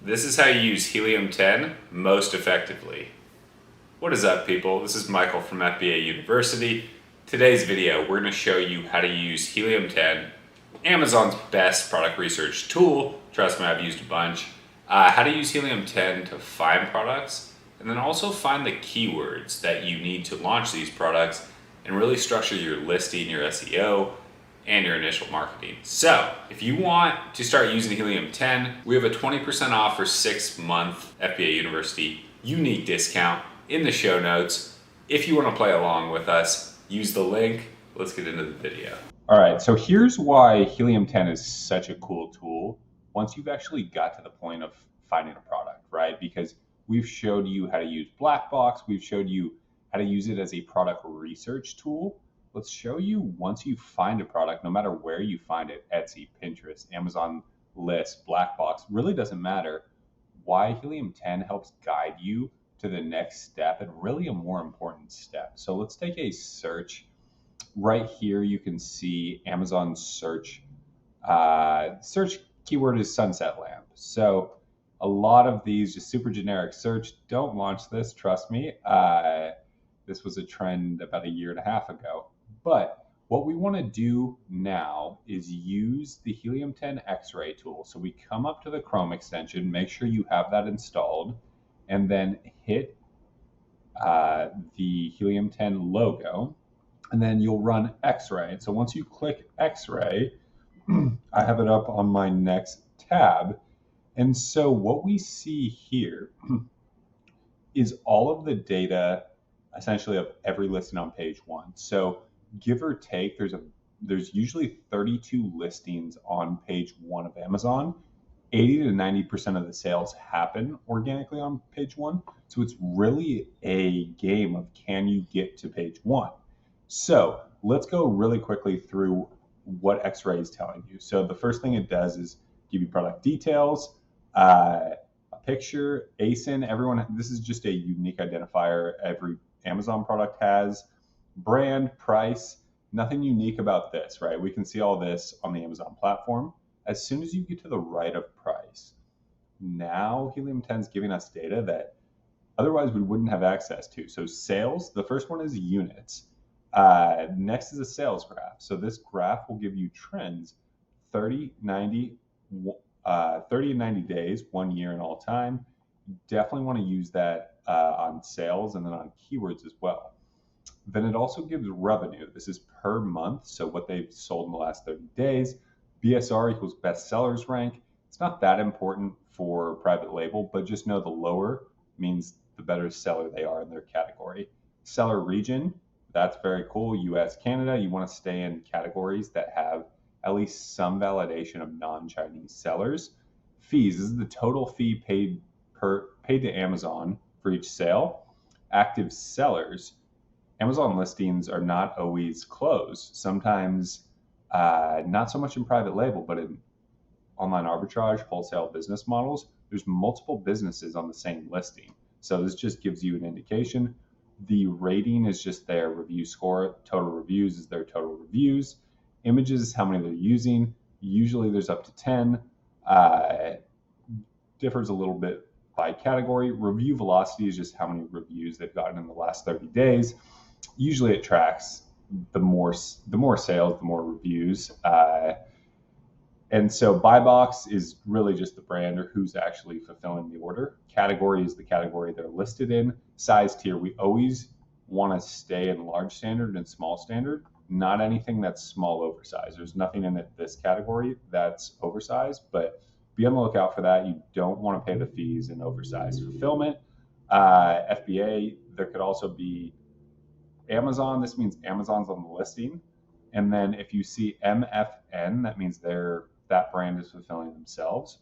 This is how you use Helium 10 most effectively. What is up, people? This is Michael from FBA University. Today's video, we're going to show you how to use Helium 10, Amazon's best product research tool. Trust me, I've used a bunch. How to use Helium 10 to find products, and then also find the keywords that you need to launch these products and really structure your listing, your SEO, and your initial marketing. So if you want to start using Helium 10, we have a 20% off for 6-month FBA University unique discount in the show notes. If you want to play along with us, use the link. Let's get into the video. All right, so here's why Helium 10 is such a cool tool once you've actually got to the point of finding a product, right? Because we've showed you how to use Black Box, we've showed you how to use it as a product research tool. Let's show you once you find a product, no matter where you find it, Etsy, Pinterest, Amazon List, Black Box, really doesn't matter, why Helium 10 helps guide you to the next step and really a more important step. So let's take a search. Right here, you can see Amazon search. Search keyword is sunset lamp. So a lot of these just super generic search. Don't launch this, trust me. This was a trend about 1.5 years ago. But what we want to do now is use the Helium 10 X-ray tool. So we come up to the Chrome extension, make sure you have that installed, and then hit the Helium 10 logo, and then you'll run X-ray. So once you click X-ray, I have it up on my next tab. And so what we see here is all of the data essentially of every listing on page one. So give or take, there's usually 32 listings on page one of Amazon. 80 to 90% of the sales happen organically on page one. So it's really a game of can you get to page one? So let's go really quickly through what X-ray is telling you. So the first thing it does is give you product details, a picture, ASIN, everyone, this is just a unique identifier every Amazon product has, brand, price, nothing unique about this, right? We can see all this on the Amazon platform. As soon as you get to the right of price, now Helium 10 is giving us data that otherwise we wouldn't have access to. So sales, the first one is units. Next is a sales graph. So this graph will give you trends, 30, 90, 30 and 90 days, 1 year and all time. You definitely want to use that on sales and then on keywords as well. Then it also gives revenue. This is per month, so what they've sold in the last 30 days. BSR equals best sellers rank. It's not that important for private label, but just know the lower means the better seller they are in their category. Seller region, that's very cool. US, Canada, you want to stay in categories that have at least some validation of non-Chinese sellers. Fees, this is the total fee paid to Amazon for each sale. Active sellers, Amazon listings are not always closed. Sometimes not so much in private label, but in online arbitrage, wholesale business models, there's multiple businesses on the same listing. So this just gives you an indication. The rating is just their review score. Total reviews is their total reviews. Images, how many they're using. Usually there's up to 10. Differs a little bit by category. Review velocity is just how many reviews they've gotten in the last 30 days. Usually it tracks the more sales, the more reviews. And so buy box is really just the brand or who's actually fulfilling the order. Category is the category they're listed in. Size tier, we always want to stay in large standard and small standard, not anything that's small oversized. There's nothing in this category that's oversized, but be on the lookout for that. You don't want to pay the fees in oversized fulfillment. FBA, there could also be Amazon. This means Amazon's on the listing. And then if you see MFN, that means that brand is fulfilling themselves.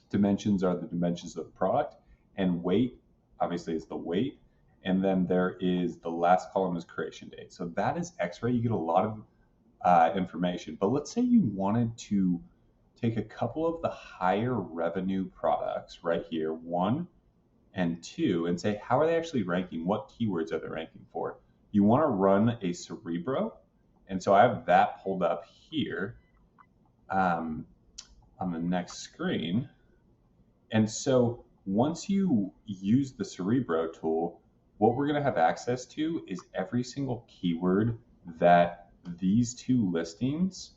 Dimensions are the dimensions of the product. And weight, obviously, is the weight. And then there is the last column is creation date. So that is X-ray. You get a lot of information. But let's say you wanted to take a couple of the higher revenue products right here, 1 and 2, and say, how are they actually ranking? What keywords are they ranking for? You want to run a cerebro. And so I have that pulled up here on the next screen. And so once you use the Cerebro tool, what we're going to have access to is every single keyword that these two listings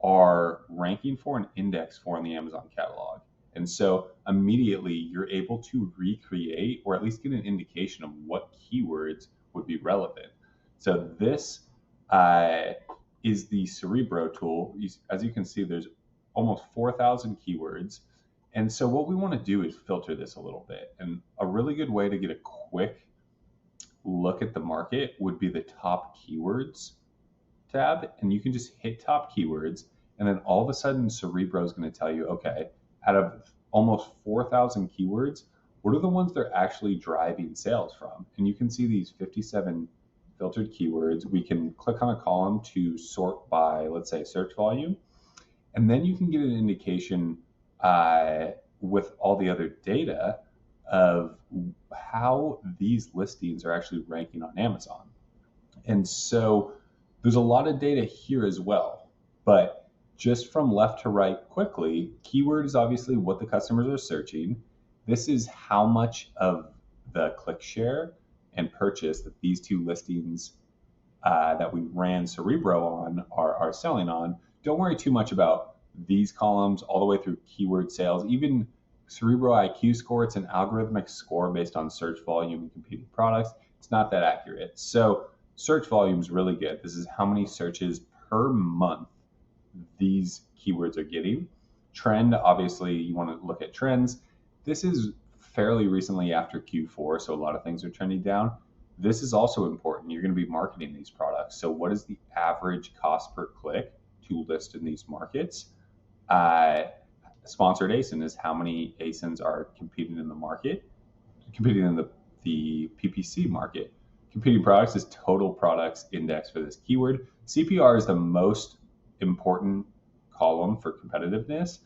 are ranking for and index for in the Amazon catalog. And so immediately you're able to recreate or at least get an indication of what keywords would be relevant. So this is the Cerebro tool. As you can see, there's almost 4,000 keywords. And so what we want to do is filter this a little bit. And a really good way to get a quick look at the market would be the top keywords tab. And you can just hit top keywords. And then all of a sudden, Cerebro is going to tell you, okay, out of almost 4,000 keywords, what are the ones that are actually driving sales from? And you can see these 57 filtered keywords. We can click on a column to sort by, let's say, search volume. And then you can get an indication with all the other data of how these listings are actually ranking on Amazon. And so there's a lot of data here as well. But just from left to right quickly, keyword is obviously what the customers are searching. This is how much of the click share and purchase that these two listings that we ran Cerebro on are selling on. Don't worry too much about these columns all the way through keyword sales. Even Cerebro IQ score, it's an algorithmic score based on search volume and competing products. It's not that accurate. So search volume is really good. This is how many searches per month these keywords are getting. Trend, obviously, you want to look at trends. This is fairly recently after Q4, so a lot of things are trending down. This is also important. You're going to be marketing these products. So what is the average cost per click to list in these markets? Sponsored ASIN is how many ASINs are competing in the market, competing in the PPC market. Competing products is total products index for this keyword. CPR is the most important column for competitiveness.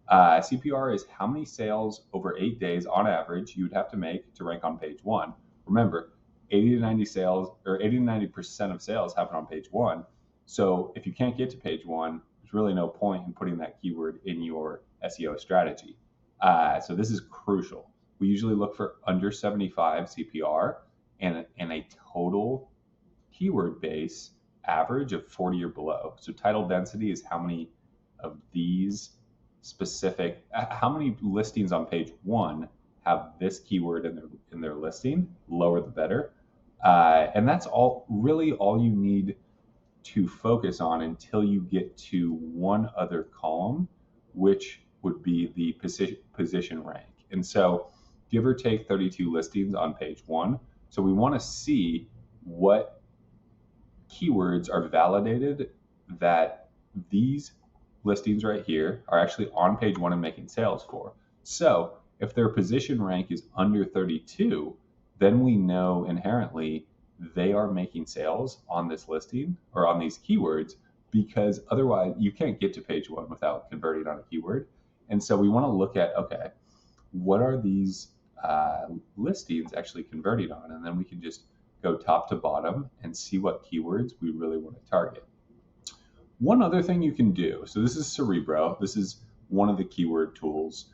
CPR is how many sales over 8 days on average you would have to make to rank on page 1. Remember, 80 to 90% of sales happen on page 1. So if you can't get to page 1, there's really no point in putting that keyword in your SEO strategy. So this is crucial. We usually look for under 75 CPR and a total keyword base average of 40 or below. So title density is how many of these specific, how many listings on page 1 have this keyword in their listing. Lower the better. And that's really all you need to focus on until you get to one other column, which would be the position rank. And so give or take 32 listings on page 1. So we want to see what keywords are validated that these listings right here are actually on page 1 and making sales for. So if their position rank is under 32, then we know inherently they are making sales on this listing or on these keywords, because otherwise you can't get to page 1 without converting on a keyword. And so we want to look at, okay, what are these listings actually converting on? And then we can just go top to bottom and see what keywords we really want to target. One other thing you can do, so this is Cerebro, this is one of the keyword tools.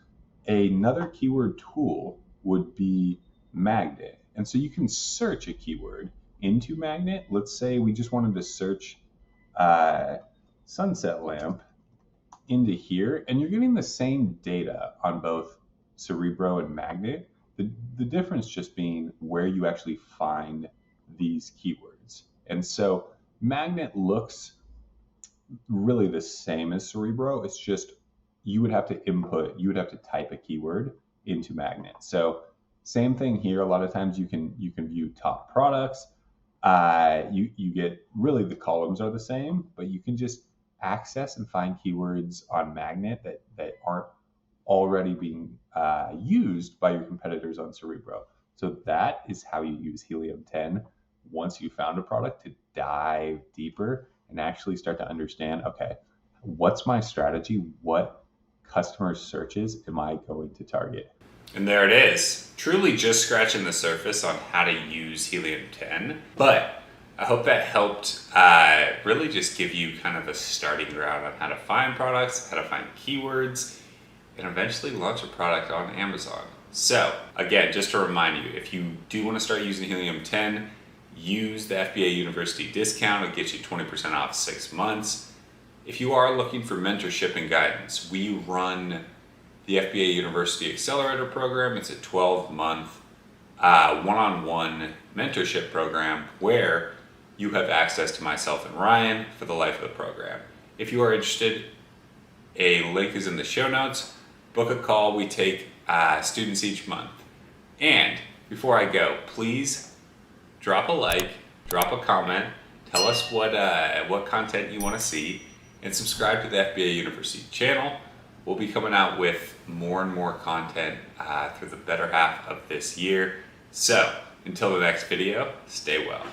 Another keyword tool would be Magnet. And so you can search a keyword into Magnet. Let's say we just wanted to search sunset lamp into here, and you're getting the same data on both Cerebro and Magnet. The difference just being where you actually find these keywords. And so Magnet looks really the same as Cerebro. It's just you would have to type a keyword into Magnet. So same thing here. A lot of times you can view top products. You get, really the columns are the same, but you can just access and find keywords on Magnet that aren't already being used by your competitors on Cerebro. So that is how you use Helium 10 once you found a product, to dive deeper and actually start to understand, okay, what's my strategy? What customer searches am I going to target? And there it is. Truly just scratching the surface on how to use Helium 10. But I hope that helped really just give you kind of a starting ground on how to find products, how to find keywords, and eventually launch a product on Amazon. So again, just to remind you, if you do want to start using Helium 10, use the FBA University discount. It gets you 20% off 6 months. If you are looking for mentorship and guidance, we run the FBA University Accelerator program. It's a 12-month one-on-one mentorship program where you have access to myself and Ryan for the life of the program. If you are interested, a link is in the show notes. Book a call. We take students each month. And before I go, please drop a like, drop a comment, tell us what content you want to see, and subscribe to the FBA University channel. We'll be coming out with more and more content through the better half of this year. So until the next video, stay well.